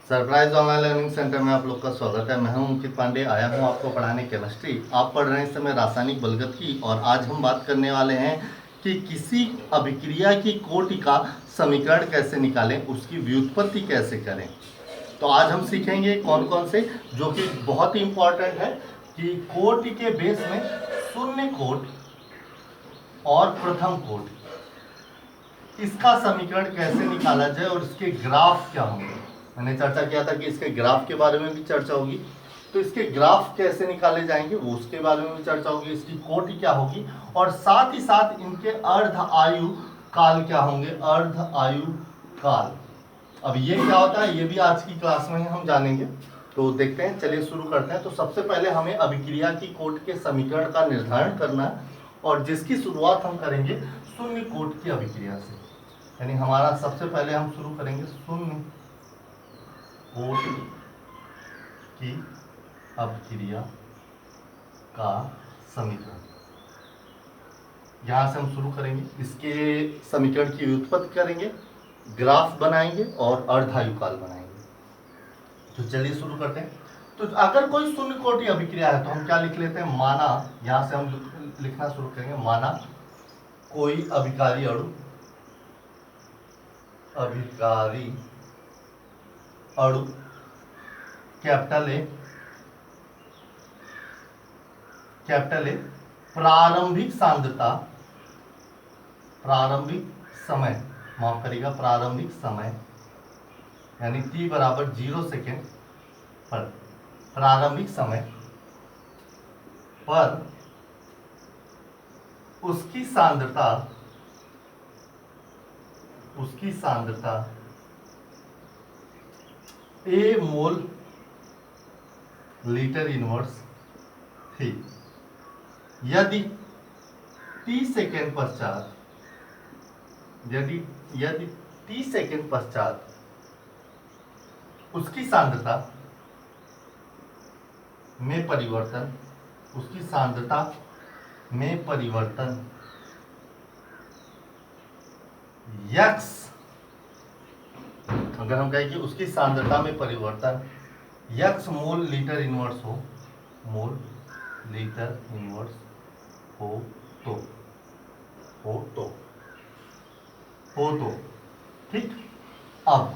Surprise online learning centre में आप लोग का स्वागत है। मैं हूं अंकित पांडे, आया हूं आपको पढ़ाने केमिस्ट्री। आप पढ़ रहे हैं इस समय रासायनिक बलगत की, और आज हम बात करने वाले हैं कि किसी अभिक्रिया की कोटि का समीकरण कैसे निकालें, उसकी व्युत्पत्ति कैसे करें। तो आज हम सीखेंगे कौन कौन से, जो कि बहुत ही इंपॉर्टेंट है कि कोटि के बेस में शून्य कोटि और प्रथम कोटि, इसका समीकरण कैसे निकाला जाए और इसके ग्राफ क्या होंगे। मैंने चर्चा किया था कि इसके ग्राफ के बारे में भी चर्चा होगी, तो इसके ग्राफ कैसे निकाले जाएंगे वो उसके बारे में भी चर्चा होगी, इसकी कोटि क्या होगी, और साथ ही साथ इनके अर्ध आयु काल क्या होंगे, अर्ध आयु काल। अब ये क्या होता है ये भी आज की क्लास में हम जानेंगे। तो देखते हैं, चलिए शुरू करते हैं। तो सबसे पहले हमें अभिक्रिया की कोटि के समीकरण का निर्धारण करना है, और जिसकी शुरुआत हम करेंगे शून्य कोटि की अभिक्रिया से। यानी हमारा सबसे पहले हम शुरू करेंगे शून्य कोटि की अभिक्रिया का समीकरण। यहां से हम शुरू करेंगे, इसके समीकरण की व्युत्पत्ति करेंगे, ग्राफ बनाएंगे और अर्धायु काल बनाएंगे। तो चलिए शुरू करते हैं। तो अगर कोई शून्य कोटि अभिक्रिया है तो हम क्या लिख लेते हैं, माना, यहां से हम लिखना शुरू करेंगे, माना कोई अभिकारी अणु, अभिकारी अणु कैपिटल ए प्रारंभिक सांद्रता, प्रारंभिक समय, माफ करिएगा, प्रारंभिक समय यानी t बराबर 0 सेकेंड पर, प्रारंभिक समय पर उसकी सांद्रता A मोल लीटर इनवर्स थी। यदि t सेकेंड पश्चात, यदि t सेकेंड पश्चात उसकी सांद्रता में परिवर्तन, उसकी सांद्रता में परिवर्तन x, अगर हम कहें कि उसकी सांद्रता में परिवर्तन x मोल लीटर इनवर्स हो, मोल लीटर इनवर्स हो तो ठीक। अब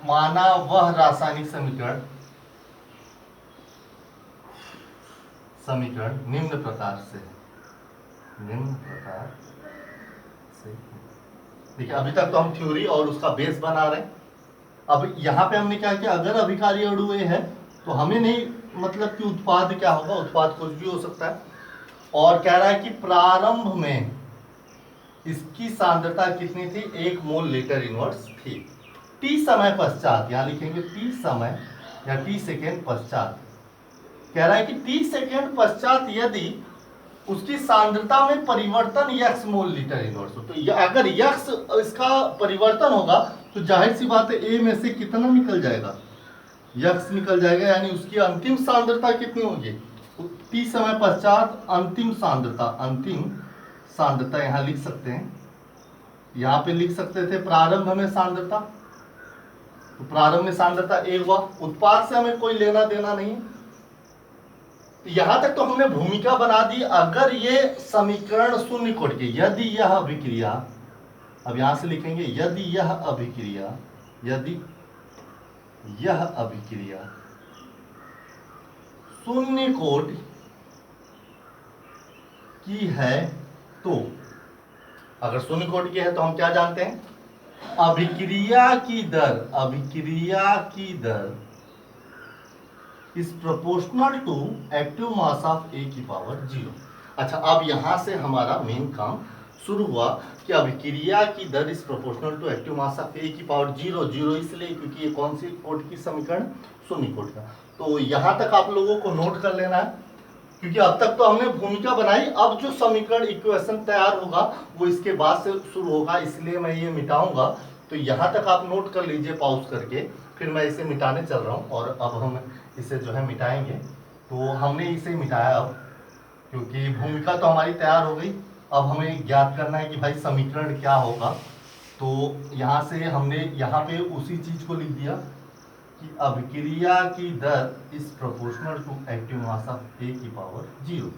माना वह रासायनिक समीकरण निम्न प्रकार से, देखिए अभी तक तो हम थ्योरी और उसका बेस बना रहे हैं। अब यहाँ पे हमने क्या किया, अगर अभिकारी अणु ए है तो हमें नहीं मतलब कि उत्पाद क्या होगा, उत्पाद कुछ भी हो सकता है। और कह रहा है कि प्रारंभ में इसकी सांद्रता कितनी थी, 1 मोल लीटर इनवर्स थी। t समय पश्चात, यहाँ लिखेंगे t समय या t सेकेंड पश्चात, कह रहा है कि t सेकेंड पश्चात यदि उसकी सांद्रता में परिवर्तन x मोल लीटर इनवर्स हो, तो अगर x इसका परिवर्तन होगा तो जाहिर सी बात है a में से कितना निकल जाएगा, x निकल जाएगा। यानी उसकी अंतिम सांद्रता कितनी होगी, t समय पश्चात अंतिम सांद्रता यहाँ लिख सकते हैं, यहाँ पे लिख सकते थे प्रारंभ में सांद्रता, तो प्रारंभ में सांद्रता a हुआ, उत्पाद से हमें कोई लेना देना नहीं है। तो यहां तक तो हमने भूमिका बना दी। अगर ये समीकरण शून्य कोटि की, यदि यह अभिक्रिया, अब यहां से लिखेंगे यदि यह अभिक्रिया शून्य कोटि की है, तो अगर शून्य कोटि की है तो हम क्या जानते हैं, अभिक्रिया की दर is proportional to active mass of A की पावर 0। अच्छा, अब यहां से हमारा मेन काम शुरू हुआ कि अभिक्रिया की दर is proportional to active mass of A की पावर 0 इसलिए क्योंकि ये कौन सी कोटि की समीकरण, शून्य कोटि का। तो यहां तक आप लोगों को नोट कर लेना है, क्योंकि अब तक तो हमने भूमिका बनाई। अब जो समीकरण इक्वेशन तैयार होगा वो इसके बाद से शुरू होगा, इसलिए मैं ये मिटाऊंगा। तो यहां तक आप नोट कर लीजिए पॉज करके, फिर मैं इसे मिटाने चल रहा हूं, और अब हम इसे जो है मिटाएंगे। तो हमने इसे मिटाया अब, क्योंकि भूमिका तो हमारी तैयार हो गई। अब हमें ज्ञात करना है कि भाई समीकरण क्या होगा। तो यहाँ से हमने यहाँ पे उसी चीज को लिख दिया कि अभिक्रिया की दर is proportional to active mass of A की पावर 0।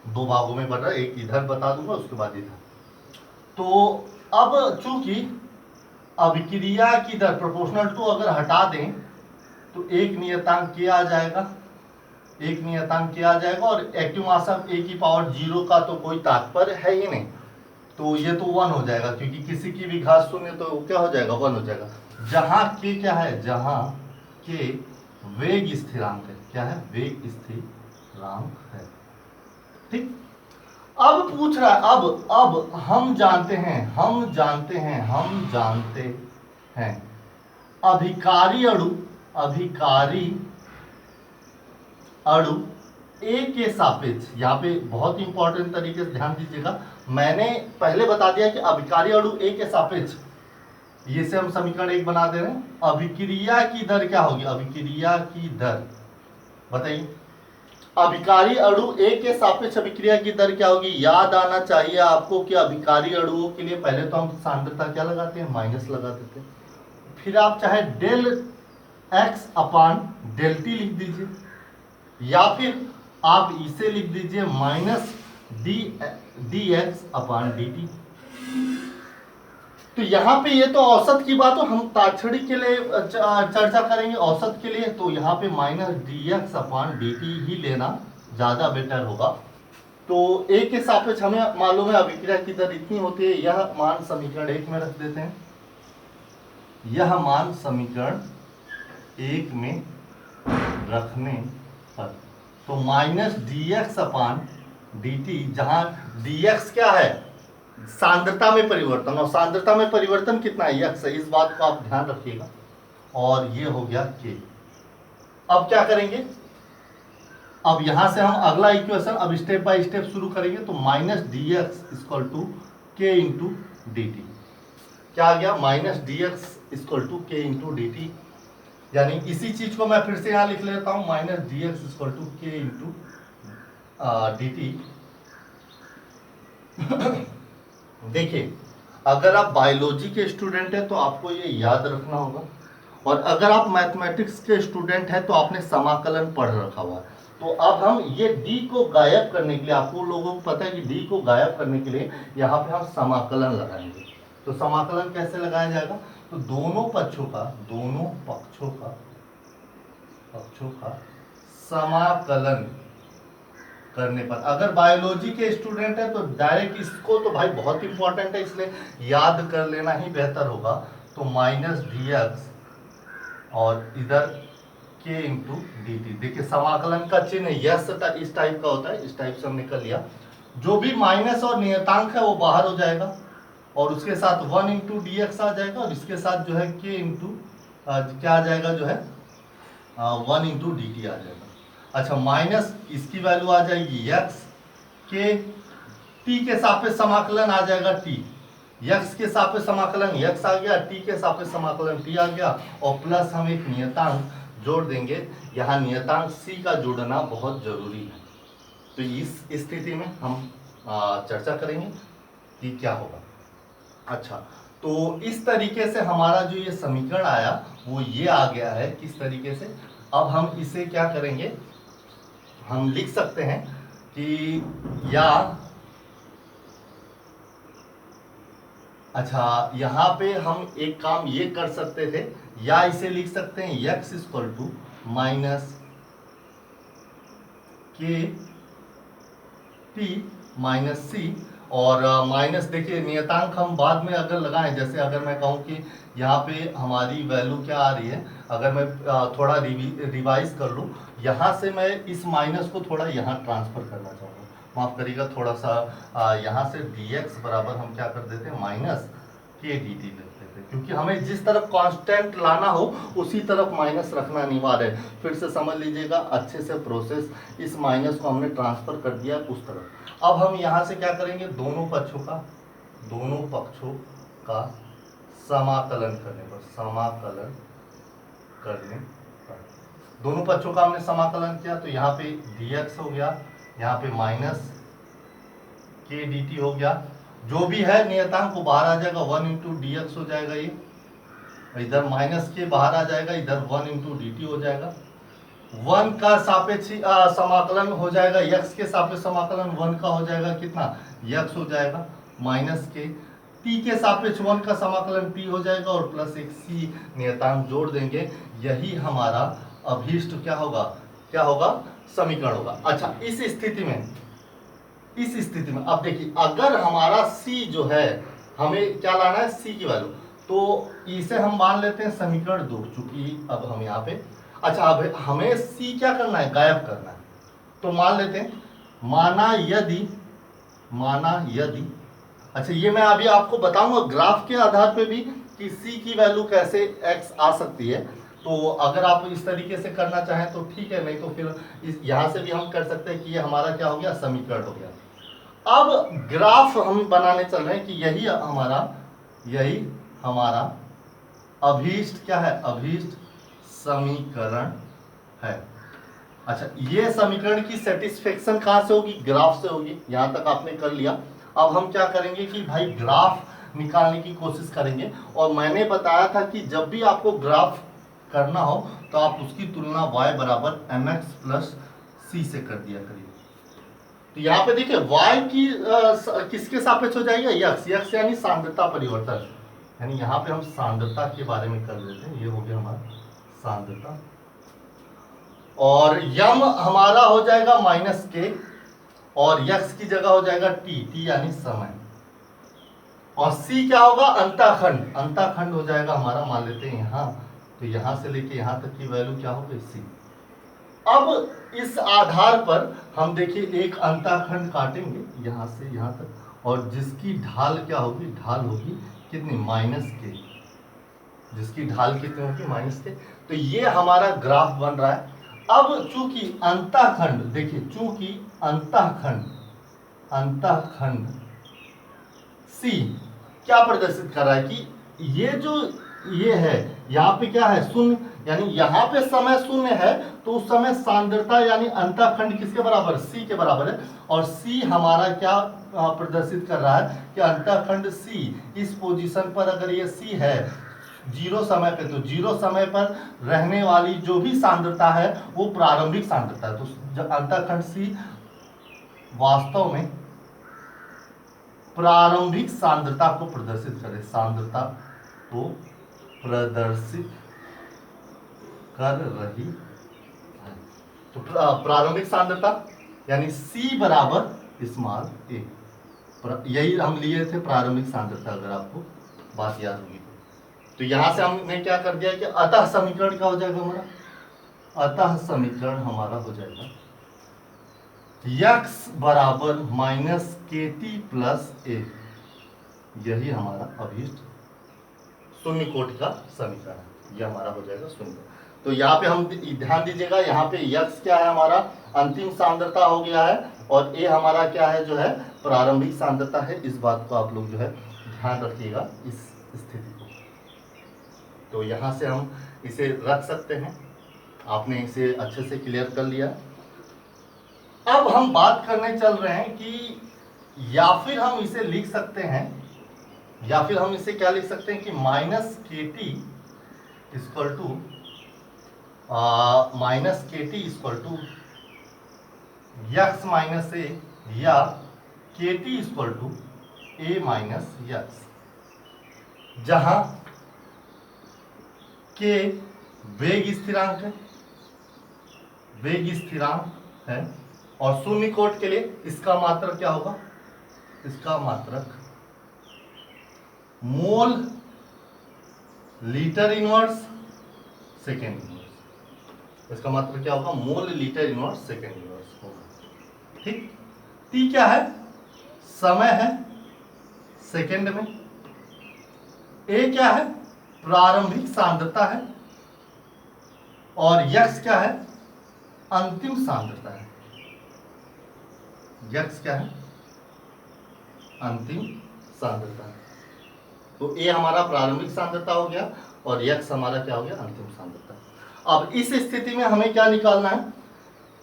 दो भागों में बढ़ रहा है, एक इधर बता दूंगा उसके बाद इधर। तो अब चूंकि अभिक्रिया की दर प्रोपोर्शनल टू अगर हटा दें तो एक नियतांक के आ जाएगा, एक नियतांक के आ जाएगा, और एक्टिव मास ऑफ ए की पावर 0 का तो कोई तात्पर्य है ही नहीं, तो ये तो 1 हो जाएगा, क्योंकि किसी की भी घात शून्य तो क्या हो जाएगा, 1 हो जाएगा। जहां के क्या है, जहां के वेग स्थिरांक है, क्या है, वेग स्थिरांक है। ठीक, अब पूछ रहा है, अब हम जानते हैं अभिकारी अणु ए के सापेक्ष, यहाँ पे बहुत इंपॉर्टेंट तरीके से ध्यान दीजिएगा, मैंने पहले बता दिया कि अभिकारी अणु ए के सापेक्ष, ये से हम समीकरण 1 बना दे रहे हैं। अभिक्रिया की दर क्या होगी, अभिक्रिया की दर बताइए, अभिकारी अणु ए के सापेक्ष अभिक्रिया की दर क्या होगी। याद आना चाहिए आपको कि अभिकारी अणुओं के लिए पहले तो हम सांद्रता क्या लगाते हैं, माइनस लगा देते हैं, फिर आप चाहे del x upon del t लिख दीजिए, या फिर आप इसे लिख दीजिए minus d x upon d t. तो यहाँ पे ये तो औसत की बात हो, हम ताक्षणी के लिए चर्चा करेंगे औसत के लिए, तो यहाँ पे minus d x upon d T ही लेना ज्यादा बेटर होगा। तो ए के सापेक्ष हमें मालूम है अभिक्रिया की दर इतनी होती है, यह मान समीकरण 1 में रख देते हैं, यह मान समीकरण 1 में रखने पर, तो minus d x upon d T, जहां डी एक्स क्या है, सांद्रता में परिवर्तन, और सांद्रता में परिवर्तन कितना है, यक्स है, इस बात को आप ध्यान रखिएगा, और ये हो गया के। अब क्या करेंगे, अब यहां से हम अगला इक्वेशन अब स्टेप बाय स्टेप शुरू करेंगे। तो minus d x equal to k into d t, क्या आ गया, minus d x equal to k into d t, यानी इसी चीज को मैं फिर से यहां लिख लेता हूं, minus d x equal to k into d t. देखिए, अगर आप बायोलॉजी के स्टूडेंट हैं तो आपको ये याद रखना होगा, और अगर आप मैथमेटिक्स के स्टूडेंट हैं तो आपने समाकलन पढ़ रखा हुआ है। तो अब हम ये d को गायब करने के लिए, आपको लोगों को पता है कि d को गायब करने के लिए यहाँ पे हम समाकलन लगाएंगे। तो समाकलन कैसे लगाया जाएगा, तो दोनों पक्षों का समाकलन करने पर, अगर बायोलॉजी के स्टूडेंट है तो डायरेक्ट इसको, तो भाई बहुत इंपॉर्टेंट है इसलिए याद कर लेना ही बेहतर होगा। तो माइनस डी एक्स और इधर के इंटू डी टी। देखिए समाकलन का चिन्ह यस इस टाइप का होता है, इस टाइप से हमने कर लिया, जो भी माइनस और नियतांक है वो बाहर हो जाएगा, और उसके साथ 1 इंटू डी एक्स आ जाएगा, और इसके साथ जो है के इंटू क्या आ जाएगा, जो है 1 इंटू डी टी आ जाएगा। अच्छा, माइनस इसकी वैल्यू आ जाएगी यक्स के, टी के सापेक्ष समाकलन आ जाएगा टी, यक्स के सापेक्ष समाकलन यक्स आ गया, टी के सापेक्ष समाकलन टी आ गया, और प्लस हम एक नियतांक जोड़ देंगे। यहाँ नियतांक सी का जोड़ना बहुत जरूरी है। तो इस स्थिति में हम चर्चा करेंगे कि क्या होगा। अच्छा, तो इस तरीके से हमारा जो ये समीकरण आया वो ये आ गया है, किस तरीके से। अब हम इसे क्या करेंगे, हम लिख सकते हैं कि या, अच्छा यहाँ पे हम एक काम ये कर सकते थे, या इसे लिख सकते हैं x equal to minus k T minus सी, और माइनस देखिए नियतांक हम बाद में अगर लगाएं, जैसे अगर मैं कहूँ कि यहाँ पे हमारी वैल्यू क्या आ रही है, अगर मैं थोड़ा रिवाइज कर लूँ, यहाँ से मैं इस माइनस को थोड़ा यहाँ ट्रांसफर करना चाहूँगा, माफ करिएगा, थोड़ा सा यहाँ से dx बराबर हम क्या कर देते हैं, माइनस के डी टी लिख देते हैं, क्योंकि हमें जिस तरफ कांस्टेंट लाना हो उसी तरफ माइनस रखना अनिवार्य है। फिर से समझ लीजिएगा अच्छे से प्रोसेस, इस माइनस को हमने ट्रांसफर कर दिया उस तरफ। अब हम यहाँ से क्या करेंगे, दोनों पक्षों का समाकलन करने पर, दोनों पक्षों का हमने समाकलन किया, तो यहाँ पे dx हो गया, यहाँ पे माइनस के डी टी हो गया, जो भी है नियतांक वो बाहर आ जाएगा, 1 इंटू डी एक्स हो जाएगा, ये इधर माइनस के बाहर आ जाएगा, इधर 1 इंटू डी टी हो जाएगा। 1 का सापेक्ष समाकलन हो जाएगा, यक्स के सापेक्ष समाकलन 1 का हो जाएगा, कितना यक्स हो जाएगा, माइनस के टी के सापेक्ष 1 का समाकलन टी हो जाएगा, और प्लस एक सी नियतांक जोड़ देंगे। यही हमारा अभीष्ट क्या होगा, क्या होगा, समीकरण होगा। अच्छा, इस स्थिति में अब देखिए, अगर हमारा c जो है, हमें क्या लाना है, c की वैल्यू, तो इसे हम मान लेते हैं समीकरण 2, चूंकि अब हम यहाँ पे, अच्छा अब हमें c क्या करना है, गायब करना है। तो मान लेते हैं, माना यदि, अच्छा ये मैं अभी आपको बताऊंगा ग्राफ के आधार पे भी कि c की वैल्यू कैसे x आ सकती है। तो अगर आप इस तरीके से करना चाहें तो ठीक है, नहीं तो फिर यहाँ से भी हम कर सकते हैं कि ये हमारा क्या हो गया, समीकरण हो गया। अब ग्राफ हम बनाने चल रहे हैं कि यही हमारा अभीष्ट क्या है, अभीष्ट समीकरण है। अच्छा, ये समीकरण की सेटिस्फेक्शन कहाँ से होगी, ग्राफ से होगी। यहाँ तक आपने कर लिया। अब हम क्या करेंगे कि भाई ग्राफ निकालने की कोशिश करेंगे, और मैंने बताया था कि जब भी आपको ग्राफ करना हो तो आप उसकी तुलना y बराबर mx प्लस c से कर दिया करिए। तो यहाँ पे देखिए y की किसके सापेक्ष हो जाएगा, यक्स यानी सांद्रता परिवर्तन, यानी यहाँ पे हम सांद्रता के बारे में कर लेते हैं। ये हो गया हमारा सांद्रता, और यम हमारा हो जाएगा माइनस के, और यक्स की जगह हो जाएगा टी यानी समय, और c क्या होगा, अंताखंड हो जाएगा हमारा, मान लेते हैं यहाँ, तो यहाँ से लेके यहाँ तक की वैल्यू क्या होगी, c। अब इस आधार पर हम देखिए एक अंताखंड काटेंगे यहाँ से यहाँ तक, और जिसकी ढाल क्या होगी, ढाल होगी कितनी, माइनस के, जिसकी ढाल कितनी होगी, माइनस के। तो ये हमारा ग्राफ बन रहा है। अब चूंकि अंतःखंड, देखिए चूंकि अंतःखंड C क्या प्रदर्शित कर रहा है कि ये है, यहाँ पे क्या है, शून्य, यानी यहाँ पे समय शून्य है, तो उस समय सांद्रता यानी अंतःखंड किसके बराबर, C के बराबर है। और C हमारा क्या प्रदर्शित कर रहा है कि अंतःखंड C इस पोजीशन पर अगर ये C है जीरो समय पे, तो जीरो समय पर रहने वाली जो भी सांद्रता है वो प्रारंभिक सांद्रता है। तो अंतःखंड C वास्तव में प्रारंभिक सांद्रता को प्रदर्शित करे, सांद्रता को प्रदर्शित कर रही है। तो प्रारंभिक सांद्रता यानी C बराबर स्मॉल a, यही हम लिए थे प्रारंभिक सांद्रता, अगर आपको बात याद होगी तो यहाँ से हमने क्या कर दिया कि अतः समीकरण क्या हो जाएगा हमारा, अतः समीकरण हमारा हो जाएगा x बराबर माइनस के टी प्लस ए, यही हमारा अभीष्ट शून्य कोटि का समीकरण है, यह हमारा हो जाएगा शून्य। तो यहाँ पे हम ध्यान दीजिएगा, यहाँ पे x क्या है हमारा अंतिम सांद्रता हो गया है, और a हमारा क्या है, जो है प्रारंभिक सांद्रता है। इस बात को आप लोग जो है ध्यान रखिएगा इस स्थिति को। तो यहाँ से हम इसे रख सकते हैं, आपने इसे अच्छे से क्लियर कर लिया। अब हम बात करने चल रहे हैं कि या फिर हम इसे लिख सकते हैं, या फिर हम इसे क्या लिख सकते हैं कि minus k t equal to x minus a, या k t equal to a minus x, जहां के वेग स्थिरांक है, और शून्य कोट के लिए इसका मात्रक क्या होगा, इसका मात्रक mole litre inverse second inverse, इसका मात्रक क्या होगा, mole litre inverse second inverse होगा। ठीक, टी क्या है, समय है सेकेंड में, ए क्या है प्रारंभिक सांद्रता है, और यक्स क्या है अंतिम सांद्रता है, यक्स क्या है अंतिम सांद्रता है। तो ए हमारा प्रारंभिक सांद्रता हो गया, और यक्स हमारा क्या हो गया, अंतिम सांद्रता। अब इस स्थिति में हमें क्या निकालना है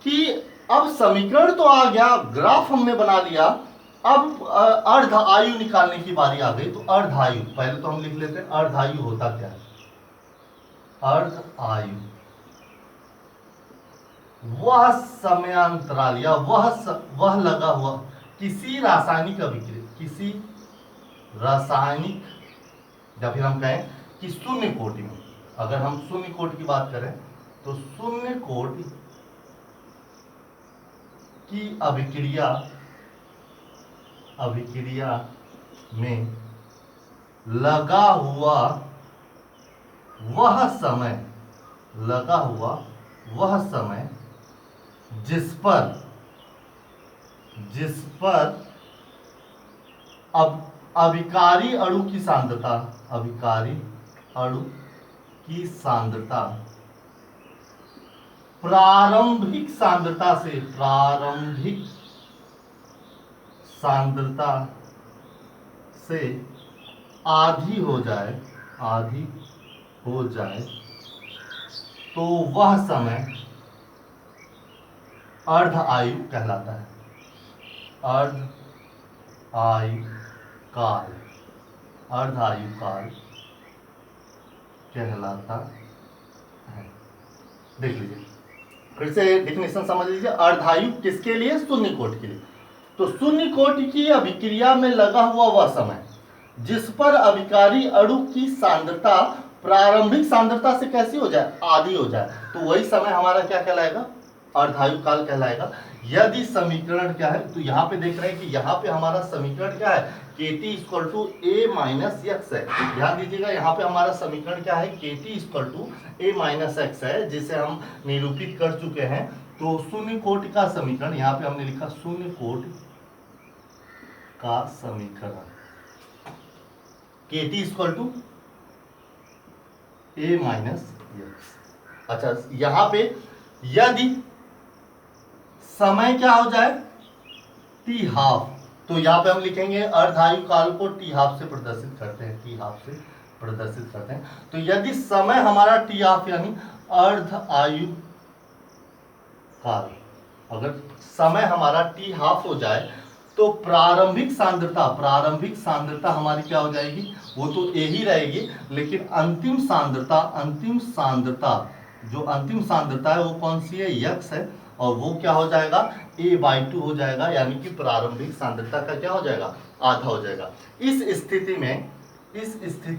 कि अब समीकरण तो आ गया, ग्राफ हमने बना लिया, अब अर्ध आयु निकालने की बारी आ गई। तो अर्ध आयु पहले तो हम लिख लेते हैं, अर्ध आयु होता क्या है? अर्ध आयु वह समयांतराल या वह लगा हुआ किसी रासायनिक अभिक्रिया, किसी रासायनिक, या फिर हम कहें कि शून्य कोटि में, अगर हम शून्य कोटि की बात करें तो शून्य कोटि की अभिक्रिया में लगा हुआ वह समय जिस पर अब अभिकारी अणु की सांद्रता प्रारंभिक सांद्रता से आधी हो जाए तो वह समय अर्ध आयु कहलाता है। अर्ध आयु काल कहलाता है। देख लीजिए, फिर से डेफिनेशन समझ लीजिए। अर्धायु किसके लिए? शून्य कोटि के लिए। तो शून्य कोटि की अभिक्रिया में लगा हुआ वह समय जिस पर अभिकारी अणु की सांद्रता प्रारंभिक सांद्रता से कैसी हो जाए? आधी हो जाए, तो वही समय हमारा क्या कहलाएगा? अर्धायु काल कहलाएगा। यदि समीकरण क्या है, तो यहाँ पे देख रहे हैं कि यहाँ पे हमारा समीकरण क्या है? KT equal to A minus x है। ध्यान दीजिएगा, यहाँ पे हमारा समीकरण क्या है? KT equal to A minus x है, जिसे हम निरूपित कर चुके हैं। तो शून्य कोटि का समीकरण यहाँ पे हमने लिखा, शून्य कोटि का समीकरण KT equal to A minus x. अच्छा, यहाँ पे यदि समय क्या हो जाए? T हाफ, तो यहाँ पे हम लिखेंगे अर्धायु काल को T हाफ से प्रदर्शित करते हैं। तो यदि समय हमारा T हाफ यानी अर्ध आयु काल, अगर समय हमारा T हाफ हो जाए तो प्रारंभिक सांद्रता हमारी क्या हो जाएगी? वो तो A ही रहेगी, लेकिन अंतिम सांद्रता जो अंतिम सांद्रता है वो कौन सी है? यक्स है, और वो क्या हो जाएगा? A/2 हो जाएगा, यानी कि प्रारंभिक सांद्रता का क्या हो जाएगा? आधा हो जाएगा। इस स्थिति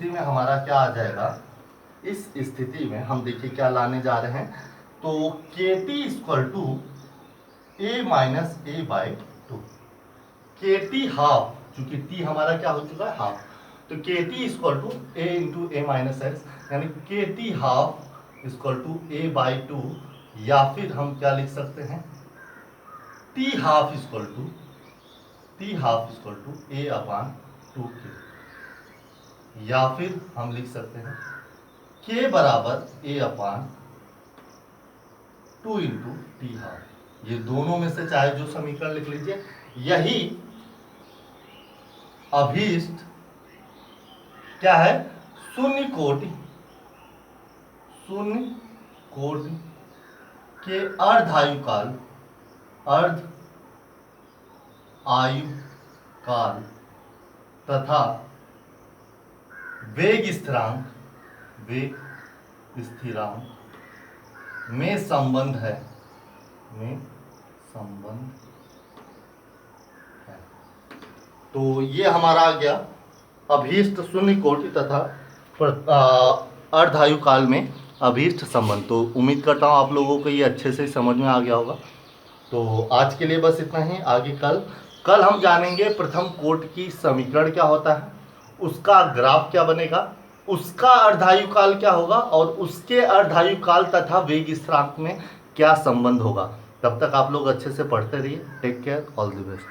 में हमारा क्या आ जाएगा? इस स्थिति में हम देखिए क्या लाने जा रहे हैं। तो KT equal to A minus A/2, KT half, चूंकि T हमारा क्या हो चुका है? हाफ, तो KT equal to A into A minus x, यानी KT half equal to A/2, या फिर हम क्या लिख सकते हैं? T half equal to A/2K, या फिर हम लिख सकते हैं K बराबर A/2 इंटू T हाफ। ये दोनों में से चाहे जो समीकरण लिख लीजिए। यही अभीष्ट क्या है? शून्य कोटि के अर्ध आयु काल तथा वेग स्थिरांक में संबंध है। तो ये हमारा आ गया अभीष्ट शून्य कोटि तथा अर्धायु काल में अभीष्ट संबंध। तो उम्मीद करता हूँ आप लोगों को ये अच्छे से समझ में आ गया होगा। तो आज के लिए बस इतना ही। आगे कल हम जानेंगे प्रथम कोटि की समीकरण क्या होता है, उसका ग्राफ क्या बनेगा, उसका अर्धायु काल क्या होगा, और उसके अर्धायु काल तथा वेग स्थिरांक में क्या संबंध होगा। तब तक आप लोग अच्छे से पढ़ते रहिए। Take care, all the best.